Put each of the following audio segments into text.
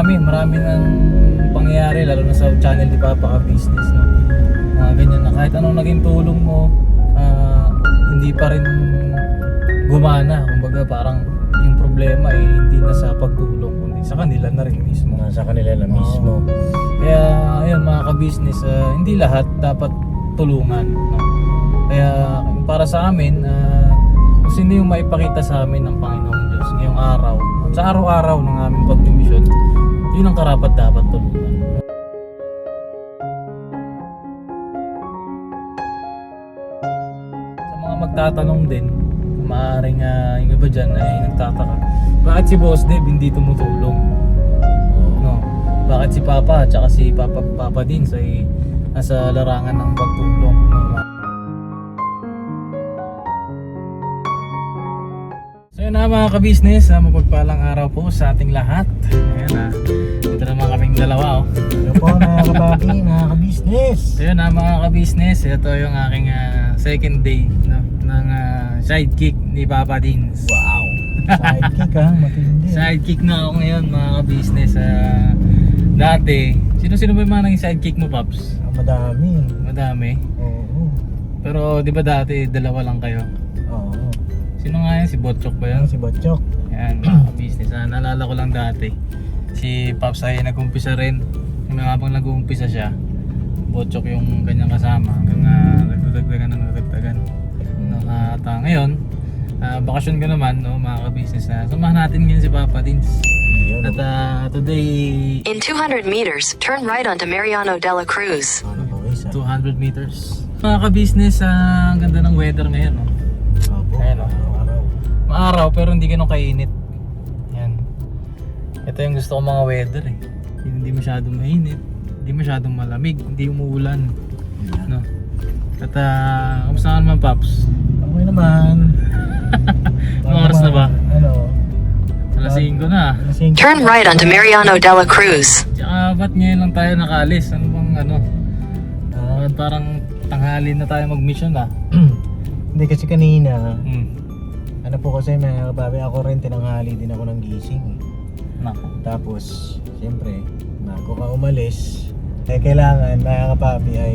marami nang pangyayari, lalo na sa channel ni Papa Ka Business, no? Ganyan na kahit anong naging tulong mo, hindi pa rin gumana. Kumbaga parang yung problema hindi na sa pagtulong, kundi sa kanila na rin mismo. Sa kanila na mismo. Kaya ayun mga ka-business, hindi lahat dapat tulungan, no? Kaya para sa amin, kung sino yung maipakita sa amin ng Panginoong Diyos ngayong araw, at sa araw-araw ng aming pagmimisyon, yun ang karapat dapat tulungan. Sa mga magtatanong din, maaaring yung iba dyan ay nagtataka, bakit si Boss Dave hindi tumutulong? No? Bakit si Papa at saka si Papa Dins ay nasa larangan ng pagtulong? No? So yun na mga ka-business, mapagpalang araw po sa ating lahat. Ayan ito naman kaming dalawa. Ano po mga kabaki, mga ka-business? So yun na mga ka-business, ito yung aking second day, no, ng sidekick ni Papa Dins. Wow! Sidekick matindi. Sidekick na ako ngayon mga ka-business. Dati, sino-sino ba yung mga naging sidekick mo, Paps? Madami. Madami. Oo. Pero di ba dati dalawa lang kayo? Oo. Sino nga yan? Si Botchok ba yan? Si Botchok. Yan mga ka-business. Naalala ko lang dati, si Paps ay nag-umpisa rin. Habang nag-uumpisa siya, Botchok yung kanyang kasama. Hanggang nagdagdagan. No, at ngayon, bakasyon ko naman, no, mga ka-business. Samahan natin ngayon si Papa Dins. At today, In 200 meters, turn right onto Mariano de la Cruz. 200 meters. Mga ka-business, ang ganda ng weather ngayon. No? Opo. Ayan, no? Araw-araw. Maaraw pero hindi ganun kainit. Yan. Ito yung gusto ko mga weather eh. Hindi masyadong mainit, hindi masyadong malamig, hindi umuulan. No? At kamusta ka naman, Paps? Okay naman. Anong oras na ba? Ano? Alas 5 na. Turn right onto Mariano de la Cruz. Tsaka ba't ngayon lang tayo nakaalis? Ano bang ano? Ah, Parang tanghali na tayo mag-mission ah. Hindi kasi kanina, Hmm. ano po kasi mga kababi, ako rin tinanghali din ako ng gising. Nako. Tapos, siyempre, bago ka umalis, kailangan mga kapapi ay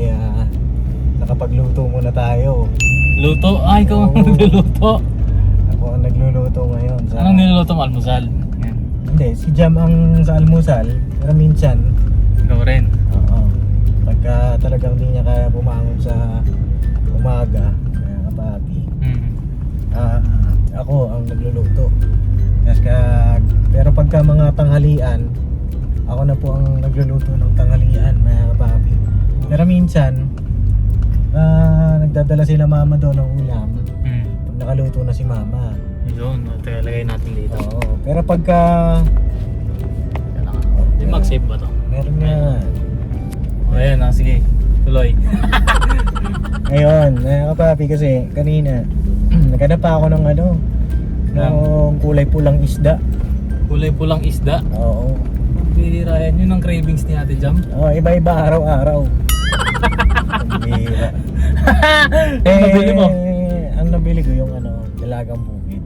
nakapagluto muna tayo. Luto? Ay, ikaw ang Oo. nagluluto. Ako ang nagluluto ngayon. Anong niluluto mo? Almusal? Yan. Hindi, si Jam ang sa almusal, pero minsan, Ikaw rin. oo, pagka talagang hindi niya kaya bumangon sa umaga, mga kapapi, Hmm. ako ang nagluluto. Pero pagka mga tanghalian, ako na po ang nagluluto ng tanghalian, mga kapapi. Pero minsan, nagdadala sila mama doon ng ulam. Hmm. Pag nakaluto na si mama. Yun, teka, lagay natin dito. Oo. Pero pagka Di mag-save ba to? meron nga, O ayan sige. Tuloy. ngayon, mga kapapi, kasi kanina naghanap pa ako ng ng kulay pulang isda. Kulay pulang isda. Oo. Bihira yan. Yun ang cravings ni Ate Jam. Oh, iba-iba araw-araw. Bihira. Ano nabili mo? Ang nabili ko yung dalagang bukid.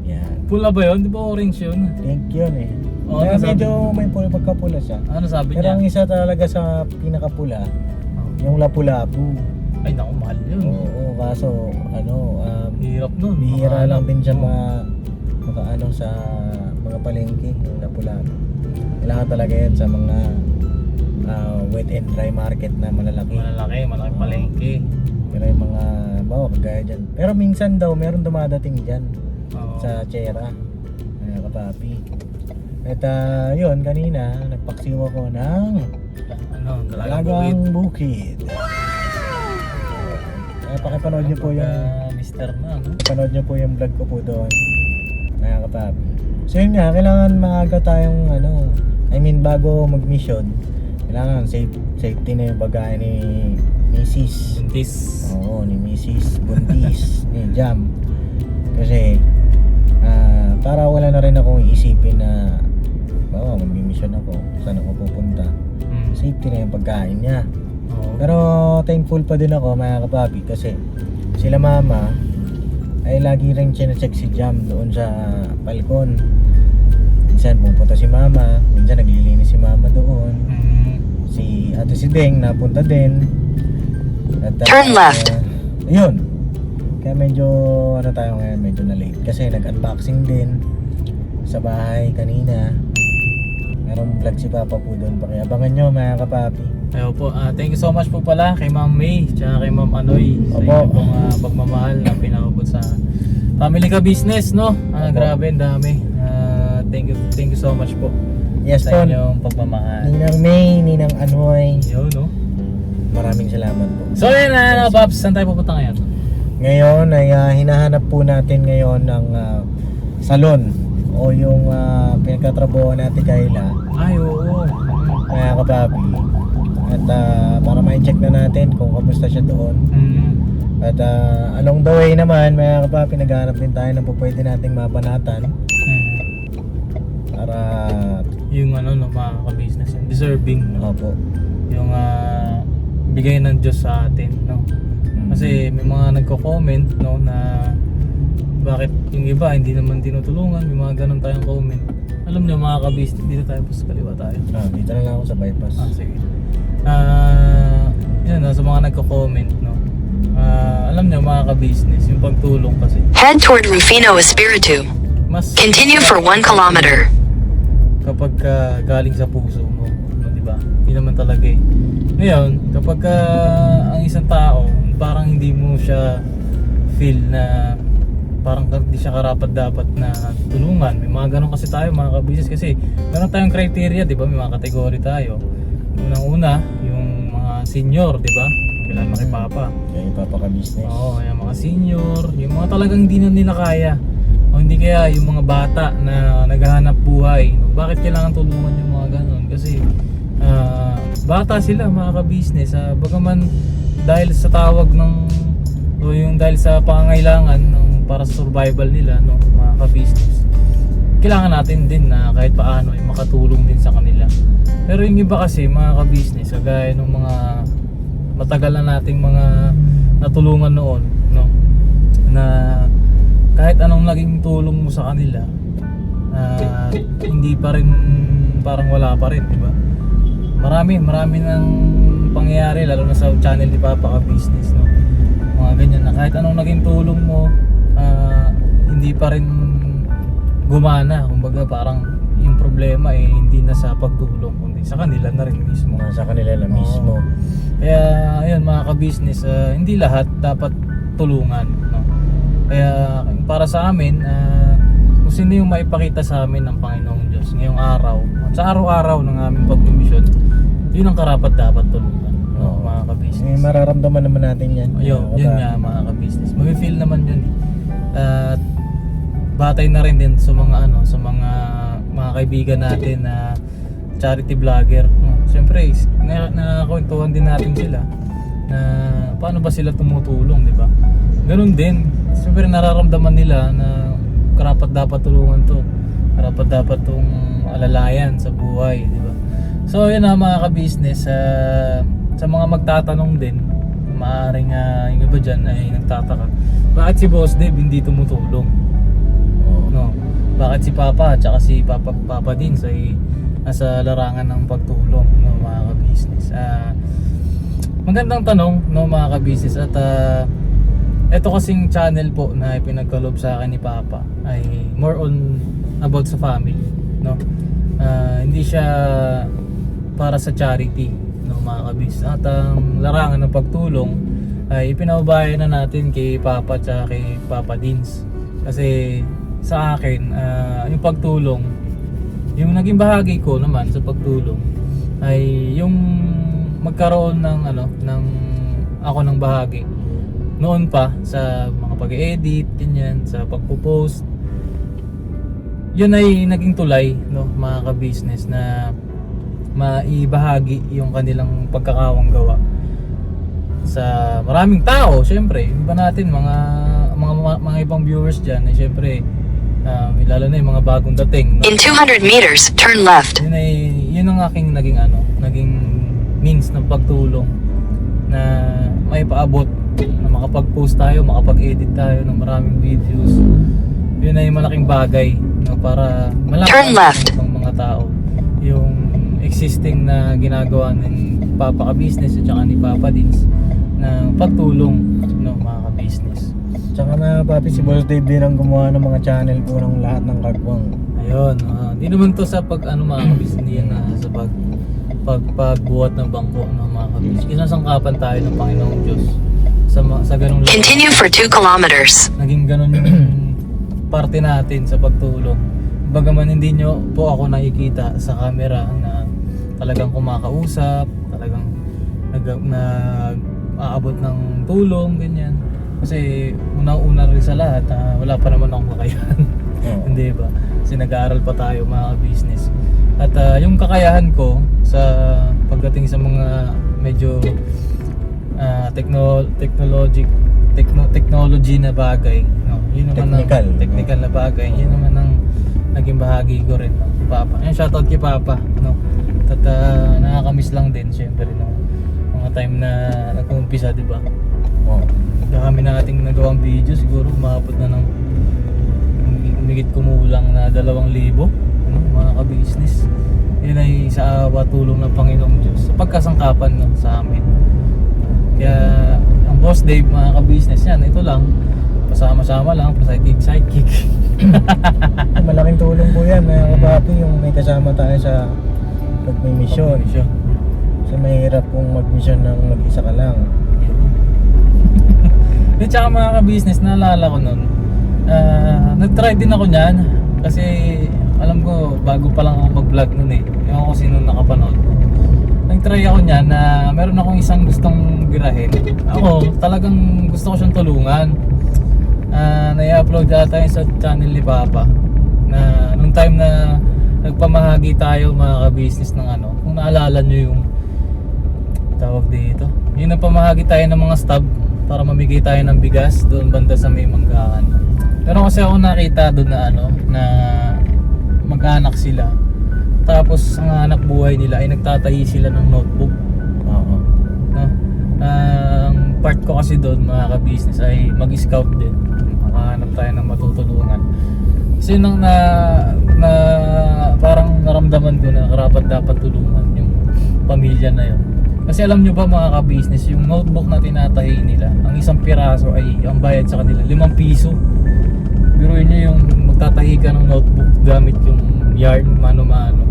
Yan. Pula ba yun? Di ba orange yun? Pink yun eh. Oo, Kaya nasabi- medyo may pagkapula siya. Ano sabi Pero niya? ang isa talaga sa pinakapula, yung lapu-lapu. Ay naku, mahal yun. Oo, kaso Hirap nun. bihira lang din siya Oo. makaano sa mga palengke, yung lapu-lapu. Kailangan talaga yan sa mga wet and dry market na malalaki. Malaking palengke. Pero yung mga bawa kagaya dyan. Pero minsan daw meron dumadating dyan Oo. sa Chera, kapapi. At yun, kanina nagpaksiw ako ng Ano, dalagang Dalagang bukid. Pakipanood nyo po yung Mister na, no? panood nyo po yung vlog ko po doon, mga kapapi. So yun nga, kailangan maaga tayong bago mag-mission, kailangan safety na yung bagay ni Mrs. Buntis. Oo, ni Mrs. Buntis, ni Jam. Kasi para wala na rin akong isipin na mag-mission ako, saan ako pupunta. Safety na yung pagkain niya. Oo. Pero thankful pa din ako, mga kapapi, kasi sila mama ay lagi rin chine-check si Jam doon sa balkon. minsan pupunta si mama, minsan naglilinis si mama doon. Si ate si Deng napunta din. At, Turn left. Yun. Kaya medyo ano tayo ngayon, medyo na late kasi nag-unboxing din sa bahay kanina. Merong vlog si Papa po doon, pakiabangan nyo mga kapapi. Ayaw po, thank you so much po pala kay Ma'am May tsaka kay Ma'am Anoy sa Opo. inyo pong pagmamahal na pinakabot sa family ka business, no? Opo. Grabe, ang dami. Thank you so much po Yes sa po, inyong pagmamahal. Ninang May, Ninang Anoy, Yun, no? maraming salamat po. So yun na, Paps, saan tayo pupunta ngayon? Ngayon ay hinahanap po natin ngayon ng salon o yung pinagtatrabaho natin Kayla, Ay, oo. mga kapapi. At para ma-check na natin kung kamusta siya doon. At along the way naman, mga kapapi, naghahanap din tayo ng pwede nating mabanatan para Yung ano, no, mga ka-business, yung deserving, no? opo. Yung bigay ng Diyos sa atin, no? Kasi may mga nagko-comment, no, na bakit yung iba hindi naman tinutulungan, may mga ganun tayong comment. Alam niyo mga ka-business, dito tayo po sa kaliwa tayo. Dito na lang ako sa bypass. Sige. Yun, sa mga nagko-comment, no. Alam niyo mga ka-business, yung pagtulong kasi Head toward Rufino Espiritu. mas Continue for 1 kilometer. kapag galing sa puso mo, no, di ba? Yun naman talaga eh. Ngayon, kapag ang isang tao parang hindi mo siya feel na parang hindi siya karapat dapat na tulungan. May mga ganun kasi tayo mga ka-business kasi meron tayong criteria, di ba? May mga kategory tayo. Unang-una, yung mga senior, di ba? Kailan makipapa. Kaya Papa ka business. Oo, yung mga senior, yung mga talagang hindi na nila kaya. O hindi kaya yung mga bata na naghahanap buhay. Bakit kailangan tulungan yung mga ganun? Kasi bata sila mga ka-business. Bagaman dahil sa tawag ng o yung dahil sa pangangailangan ng para sa survival nila, no, mga ka-business. Kailangan natin din na kahit paano ay makatulong din sa kanila. Pero yung iba kasi mga ka-business, kagaya ng mga matagal na nating mga natulungan noon, no, na kahit anong naging tulong mo sa kanila, hindi pa rin, parang wala pa rin, di ba? Marami nang pangyayari lalo na sa channel ni Papa Ka Business, no. Mga ganyan na kahit anong naging tulong mo, hindi pa rin gumana. Kumbaga parang yung problema eh hindi na sa pagtulong kundi sa kanila na rin mismo. Nasa kanila na mismo. Kaya ayun mga ka-business, hindi lahat dapat tulungan, no? Kaya para sa amin, kung sino yung maipakita sa amin ng Panginoong Diyos ngayong araw, sa araw-araw ng aming pagmimisyon, yun ang karapat dapat tulungan, no, mga ka-business. Mararamdaman naman natin yan. Yun nga mga ka-business. May-feel naman yun eh. At batay na rin din sa mga sa mga kaibigan natin na charity vlogger. Siyempre, nakakwentuhan din natin sila na paano ba sila tumutulong, di ba? Ganun din. Siyempre nararamdaman nila na karapat dapat tulungan to. Karapat dapat tong alalayan sa buhay, di ba? So yun na mga ka-business, sa mga magtatanong din, maaaring yung iba dyan ay nagtataka, bakit si Boss Dave hindi tumutulong? No? Bakit si Papa at saka si Papa Dins ay nasa larangan ng pagtulong, no, mga ka-business? Magandang tanong, no, mga ka-business. At ito kasing channel po na pinagkaloob sa akin ni Papa ay more on about sa family, no. Hindi siya para sa charity, no, mga ka-business. At ang larangan ng pagtulong ay ipinababayan na natin kay Papa at kay Papa Dins. Kasi sa akin, yung pagtulong, yung naging bahagi ko naman sa pagtulong ay yung magkaroon ng ako ng bahagi noon pa sa mga pag-edit, ganyan, sa pagpo-post. Yun ay naging tulay, no, mga ka-business, na maibahagi yung kanilang pagkakawang gawa sa maraming tao. Syempre, iba natin mga ibang viewers diyan, eh syempre lalo na yung mga bagong dating, no? In 200 meters, turn left. Yun ang aking naging means ng pagtulong na may paabot na makapag-post tayo, makapag-edit tayo ng maraming videos. yun ay malaking bagay, no, para malaman Turn left. ng mga tao yung existing na ginagawa ng Papa Ka-Business at saka ni Papa Dins na pagtulong, no, mga ka-business. Tsaka na papi, si Boss Dave din ang gumawa ng mga channel po ng lahat ng karbang. Ayun, hindi naman to sa pag ano mga ka-business, hindi yan sa pagbuhat ng bangko ng mga ka-business. Kinasangkapan tayo ng Panginoong Diyos sa ganung Continue for 2 kilometers. naging ganun yung parte natin sa pagtulong. Bagaman hindi nyo po ako nakikita sa camera na talagang kumakausap, talagang nag-aabot ng tulong, ganyan. Kasi unang-una rin sa lahat, wala pa naman akong kakayahan. Hindi ba? Kasi nag-aaral pa tayo mga business. At yung kakayahan ko sa pagdating sa mga medyo technology na bagay, no? Yun naman technical na bagay. Yun naman ang naging bahagi ko rin, no? Papa. Ayun, shoutout kay Papa, no? At nakakamiss lang din syempre, no? Mga time na nag-uumpisa, di ba? Dami na ating nagawang video, siguro umabot na ng umigit kumulang na 2,000, no? Mga ka-business. Yun ay sa awa tulong ng Panginoong Diyos sa pagkasangkapan, no, sa amin. Kaya ang Boss Dave, mga ka-business yan, ito lang, pasama-sama lang, sidekick. Malaking tulong po yan mga kapapi, yung may kasama tayo sa pagmimisyon. Kasi mahirap kung magmisyon ng mag-isa ka lang. At saka mga ka-business, naalala ko nun, nag-try din ako nyan kasi alam ko bago pa lang ako mag-vlog nun eh. Ewan ko sino nakapanood. Nag-try ako nyan na meron akong isang gustong birahin. Ako talagang gusto ko siyang tulungan. Na-i-upload yata yun sa channel ni Papa na nung time na nagpamahagi tayo mga ka-business ng ano, kung naalala nyo yung tawag dito, yun ang pamahagi tayo ng mga stub para mamigay tayo ng bigas doon banda sa may Manggahan. Pero kasi ako nakita doon na ano, na mag-anak sila, tapos ang hanap buhay nila ay nagtatahi sila ng notebook. Oo. No? Ang part ko kasi doon mga ka-business ay mag-scout din. Makahanap tayo ng matutulungan. Kasi nang na parang naramdaman ko na karapat dapat tulungan yung pamilya na yun. Kasi alam nyo ba mga ka-business, yung notebook na tinatahi nila, ang isang piraso ay ang bayad sa kanila 5 piso. Biruin nyo yung magtatahi ka ng notebook gamit yung yarn mano-mano.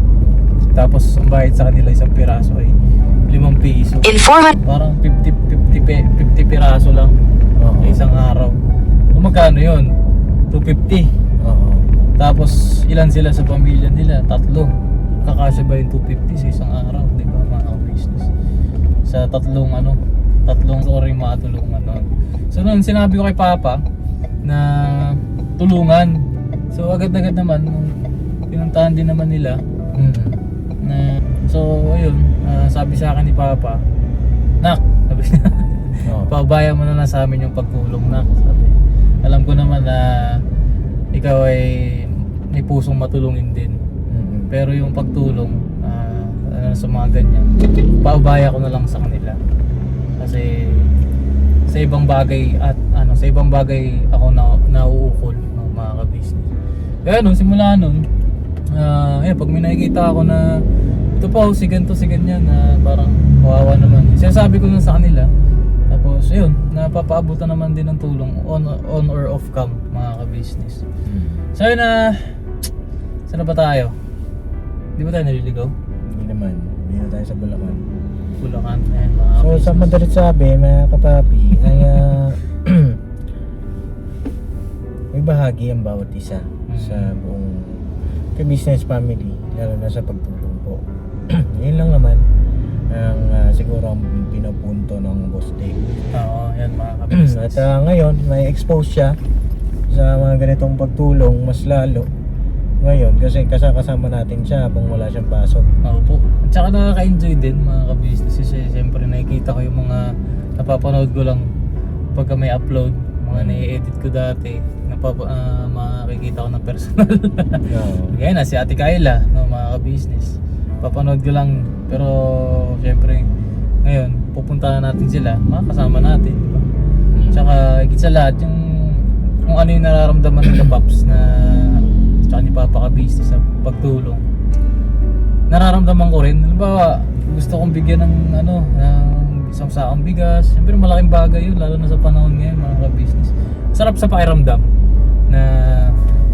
Tapos ang bayad sa kanila isang piraso ay 5 piso. In 400. Parang 50 piraso lang isang araw. Kung magkano yun? 250. Oo. Tapos ilan sila sa pamilya nila? 3. Kakasya ba yung 250 sa isang araw? Di ba mga business? Sa tatlong oring matulungan nun. So nung sinabi ko kay Papa na tulungan, so agad-agad naman pinuntahan din naman nila. Na, so ayun, sabi sa akin ni Papa, "Nak," sabi niya, "paubaya mo na lang sa amin yung pagtulong, nak." Sabi, alam ko naman na ikaw ay may pusong matulungin din. Pero yung pagtulong sa mga ganyan, paubaya ko na lang sa kanila. Kasi sa ibang bagay sa ibang bagay ako nauukol ng mga ka-business. Kaya nung simula nun, pag may nakikita ako na ito pa, si ganito, si ganyan, na parang kawawa naman, sinasabi ko lang sa kanila. Tapos yun, napapaabutan naman din ng tulong on or off cam mga ka-business. So yun saan na ba tayo? Di ba tayo naliligaw? Hindi naman, hindi na tayo sa Bulacan. Bulacan, ayan mga So sa madalit sabi mga kapapi ay may bahagi ang bawat isa sa buong ka-business family, lalo na sa pagtulong po. Yun lang naman ang siguro ang pinapunto ng Boss Dave. Oo, yan mga ka-business. At ngayon may expose siya sa mga ganitong pagtulong mas lalo ngayon kasi kasama natin siya habang wala siyang pasok. Oo po. At saka nakaka-enjoy din mga ka-business kasi siyempre nakikita ko yung mga napapanood ko lang pagka may upload, mga nai-edit ko dati, makikita ko ng personal. Kaya na si Ate Kayla, no, mga ka-business. Papanood ko lang, pero siyempre ngayon pupuntahan natin sila, makakasama natin, di ba? Tsaka higit sa lahat kung ano yung nararamdaman nila Paps na tsaka ni Papa Kabisnes sa pagtulong. Nararamdaman ko rin. Halimbawa, gusto kong bigyan ng ng isang sakong bigas. Siyempre malaking bagay yun, lalo na sa panahon ngayon mga kabisnes. Sarap sa pakiramdam na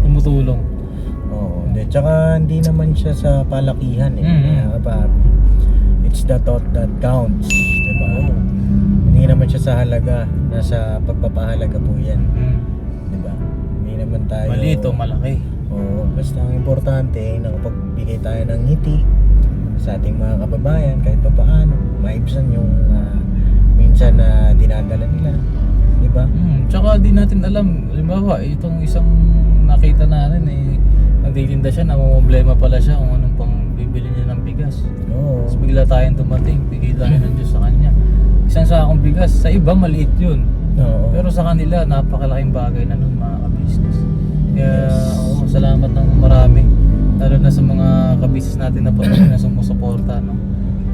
tumutulong. Oo, tsaka hindi naman siya sa palakihan Mhm. It's the thought that counts, diba? Hindi naman siya sa halaga, nasa pagpapahalaga po yan, diba? Hindi naman tayo Maliit o malaki. Oo, basta ang importante nakapagbigay tayo ng ngiti sa ating mga kababayan kahit pa paano maibsan yung minsan na dinadala nila, diba? Tsaka di natin alam, halimbawa itong isang nakita natin nagtitinda siya, namumblema pala siya kung anong pang bibili niya ng bigas. Oo. Tapos bigla tayong dumating, bigay tayo ng Diyos sa kanya. Isang sakong bigas, sa iba maliit yun. Oo. Pero sa kanila, napakalaking bagay na nun mga kabisnes. Kaya salamat ng marami. Lalo na sa mga kabisnes natin na patuloy na sumusuporta. No?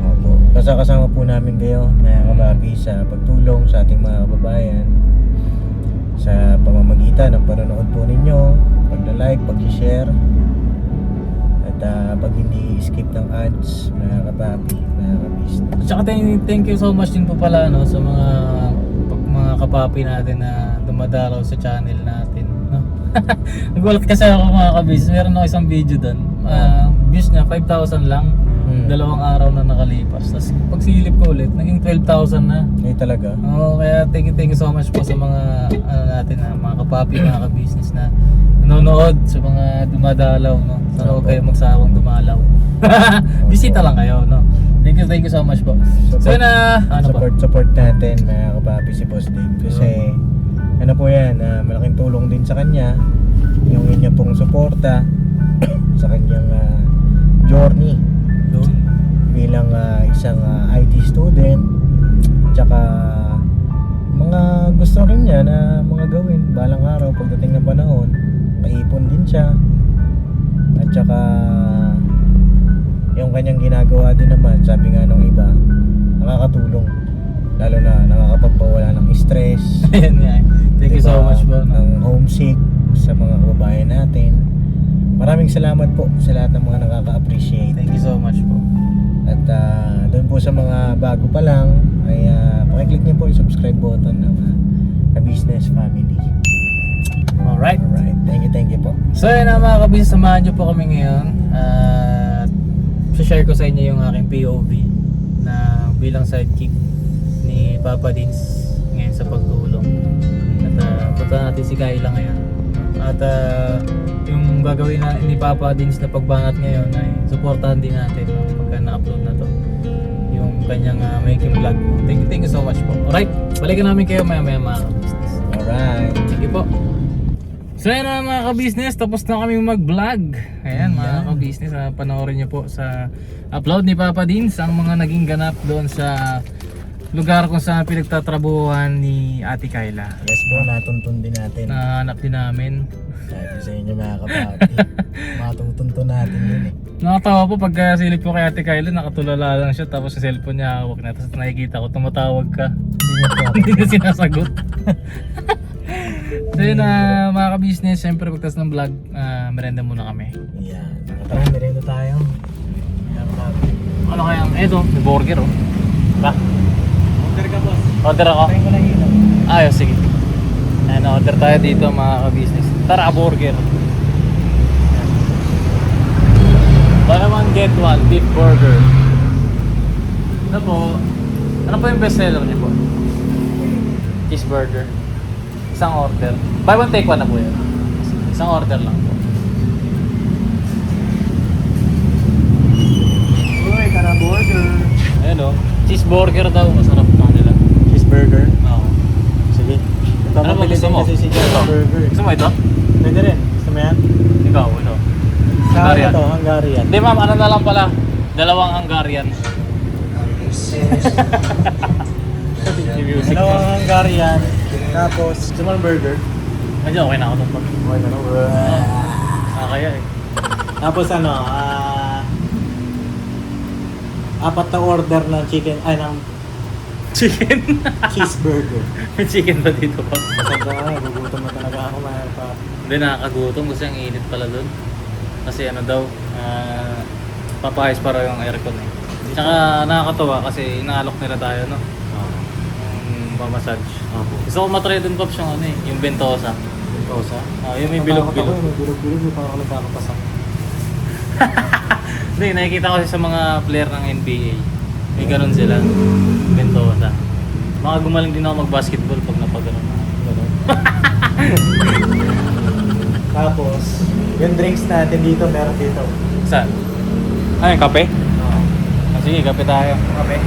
Opo. Kasama po namin kayo mga kababi sa pagtulong sa ating mga kababayan sa pamamagitan ng panonood po ninyo, pagla-like, pag-share at pag hindi skip ng ads mga kababi, mga kabisnes. At saka thank you so much din po pala no, sa mga kapapi natin na dumadalaw sa channel natin. No? Nagulat kasi ako mga kabisnes, meron ako isang video doon. Views niya 5,000 lang. 2 araw na nakalipas. Tapos pagsilip ko ulit, naging 12,000 na. Ay talaga? Oo, kaya thank you so much po sa mga natin mga kapapi, mga ka-business na nanonood, sa mga dumadalaw, no. Sana huwag kayo magsawang dumalaw. Bisita lang kayo, no. Thank you so much po. So Support natin mga kapapi si Boss Dave kasi ano po yan, malaking tulong din sa kanya yung inyo pong suporta sa kanyang journey doon. bilang isang IT student, tsaka mga gusto rin niya na mga gawin balang araw pagdating ng panahon, maipon din siya, at tsaka yung kanyang ginagawa din naman, sabi nga nung iba, nakakatulong, lalo na nakakapagpawala ng stress. Ayan nga. Thank you so much po. No? Ng homesick sa mga kababayan natin. Maraming salamat po sa lahat ng mga nakaka-appreciate. Thank you so much po. At doon po sa mga bago pa lang ay pakiclick niyo po yung subscribe button ng Ka-Business Family. Alright. Alright, thank you po. So yun na mga kabisnes, samahan nyo po kami ngayon. At share ko sa inyo yung aking POV na bilang sidekick ni Papa Dins ngayon sa pagtulong. At punta natin si Kayla ngayon. At yung gagawin na ni Papa Dins na pagbanat ngayon ay supportahan din natin pagka na-upload na to yung kanyang making vlog. Thank you so much po. Alright, balikan namin kayo maya mga kabisnes. Alright. Sige po. So yan na mga ka-business, tapos na kami mag-vlog. Ayan mga ka-business, panoorin nyo po sa upload ni Papa Dins ang mga naging ganap doon sa lugar kung saan pinagtatrabuhan ni Ate Kayla. Yes po, natuntun din natin. Nahanap din namin. Sabi sa inyo mga kapatid, matutuntun natin yun eh. Nakatawa po pagka silip ko kay Ate Kayla, nakatulala lang siya tapos sa cellphone niya hawak na. Tapos nakikita ko, tumatawag ka. Hindi niya sinasagot. So yun mga ka-business, syempre pagtas ng vlog, merenda muna kami. Yan, tara, merenda tayo. Yan, kapatid. Ano kaya? Eto, may burger oh. Ba? Order ka boss. Order ako? Tayo ko lang yun. Ayos, sige. Ayan, order tayo dito mga ka-business. Tara, burger. Buy one, get one, beef burger. Ano po? Ano po yung best seller niyo po? Cheeseburger. Isang order. Buy one, take one na po yun. Isang order lang po. Uy, tara burger. Ayun o. Cheeseburger daw. Masarap na nila. Cheeseburger. Oo. Sige. Ito Ano mo ba gusto mo? kasi si Java Burger. Gusto mo ito? Pwede rin. Gusto mo yan? Ikaw, ano? Saan Hungarian. ito? Hungarian. Hindi ma'am, ano na lang pala. Dalawang Hungarian. Music. Dalawang Hungarian. Tapos, gusto mo ng burger? Medyo okay na ako itong pag. Okay na no? Kaya eh. Tapos ano, apat na order ng chicken, ay ng Chicken. Cheeseburger. May chicken ba dito, Pops? Masarap na, gugutom na talaga ako mga papi. Hindi, nakakagutom kasi ang init pala doon. Kasi ano daw, papayos para yung aircon eh. Tsaka nakakatawa kasi inaalok nila tayo, no? Yung pamassage. Gusto ko matry dun, Pops, yung ano eh, yung Ventosa. Ventosa? Yung may bilog-bilog. May bilog-bilog, may parang nagkakapasak. Hindi, nakikita ko kasi sa mga player ng NBA. May ganun sila. Ventosa. Mga gumaling din ako mag-basketball pag napagano'n na. Ganun. Tapos, yung drinks natin dito, meron dito. Saan? Yung kape? Sige, kape tayo. Okay.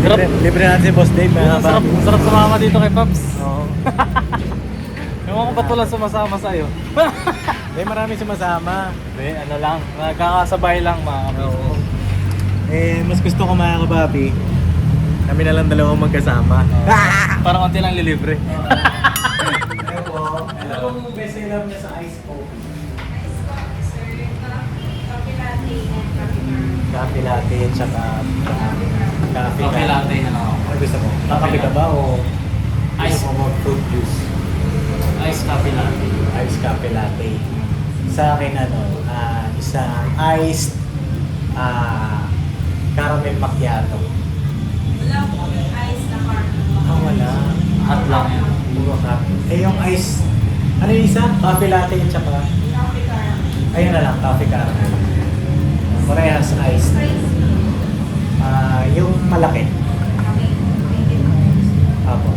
Sarap. Libre natin si Boss Dave. Sarap, sarap sumama dito kay Pops. Oo. Ewan ko ba't wala sumasama sa'yo? May marami sumasama. Hindi, ano lang. Nagkakasabay lang mga kabisnes. Mas gusto ko mga kababi, kami na lang dalawang magkasama. Parang konti lang lilibre. Hello po. Ano pong best seller niya sa ice coffee? Coffee latte, tsaka coffee Kape latte na lang ako. Ano gusto mo? Kakape ka ba o Ice. gusto mo fruit juice? Ice kape latte. Ice coffee latte. Sa akin isang iced caramel macchiato. Wala. Hot lang yan. Puro coffee. Yung ice, ano yung isa? Coffee latte at saka? Ayun na lang, coffee caramel. Parehas iced. Yung malaki. Apo.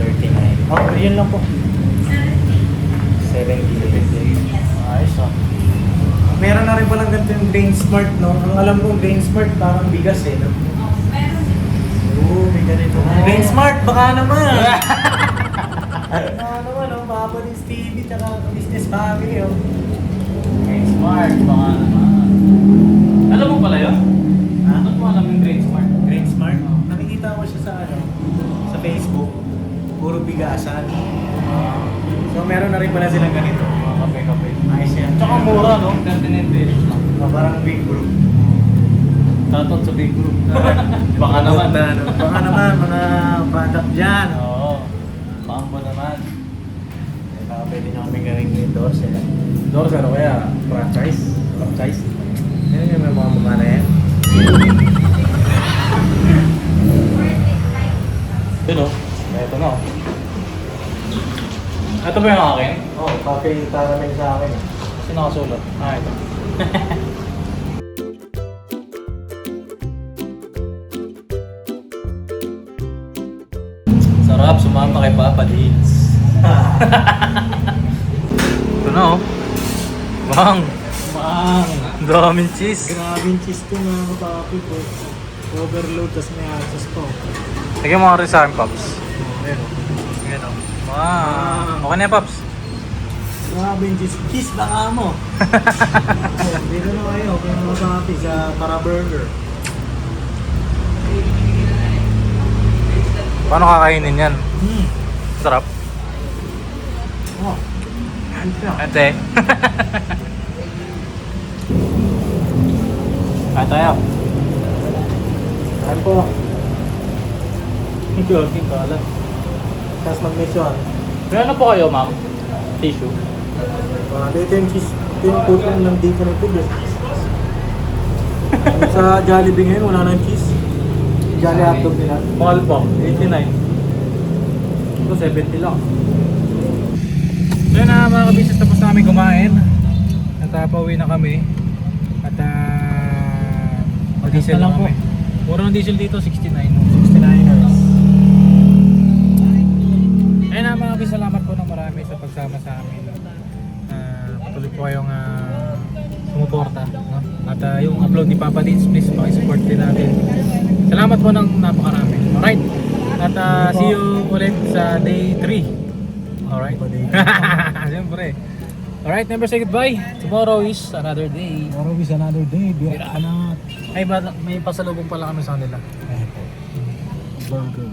39. Oh, yun lang po. 70. Ayos ah. Meron na rin palang ganito yung Grain Smart, no? Ang alam ko, Grain Smart parang bigas eh, no? Oo, may ganito. Grain Smart, baka naman! Baka naman, no? Papa ni Stevie, tsaka business family, oh. Grain Smart, baka naman. Alam mo pala yun? Ha? Ba't mo alam yung Grain Smart? Grain Smart? Nakikita ko siya sa, sa Facebook. Puro bigasan. So, meron na rin pala silang ganito. Kape-kape. Ayos yan. Tsaka mura, no? 39 pesos lang. Parang big group. Tatot sa big group. Baka naman. Baka naman, mga product dyan. Oo. Mambo naman. Baka pwede nyo kami gawing endorse eh. Endorse ano kaya? Franchise? Franchise? Yan yung may mga mukha na yan. Yun o. Ito na o. Ito ba yung akin? Oo, coffee caramel sa akin. Sino nakasulat? Ito. Sarap sumama kay Papa Dins. Ito na o. Bang! Mang! Daming cheese. Grabe yung cheese ko mga kapapi ko. Overload, tas may access pa. Tignan mo nga rin sa akin, Pops. Ayun o. Ayan o. Wow! Okay na yan, Pops. Grabe yung cheese. Cheese baka mo! Dito na kayo, kung mga kapapi sa Para Burger. Paano kakainin yan? Sarap. Oh. Ate. Kain tayo. Ano po? Ikaw, tingkala. Tapos mag-mission. May ano po kayo, ma'am? Tissue? Dito yung cheese. Ito yung food lang dito ng food eh. Sa Jollibee ngayon, wala nang cheese. Jolly hotdog nila. Mahal po, 89. Ito, 70 lang. So yun na mga kabisnes, tapos namin kumain. At pauwi na kami. At mag-diesel lang na kami. po. Mura ng diesel dito, 69. 69ers. Ayun na mga kabisnes, salamat po ng marami sa pagsama sa amin. Patuloy po kayong sumuporta. No? At yung upload ni Papa Dins, please pakisupport din natin. Salamat po ng napakarami. Alright. At see you ulit sa day 3. Alright. Siyempre. Alright, never say goodbye. Tomorrow is another day. Tomorrow is another day. Bira ka na. Ay, may pasalubong pala kami sa kanila. Burger.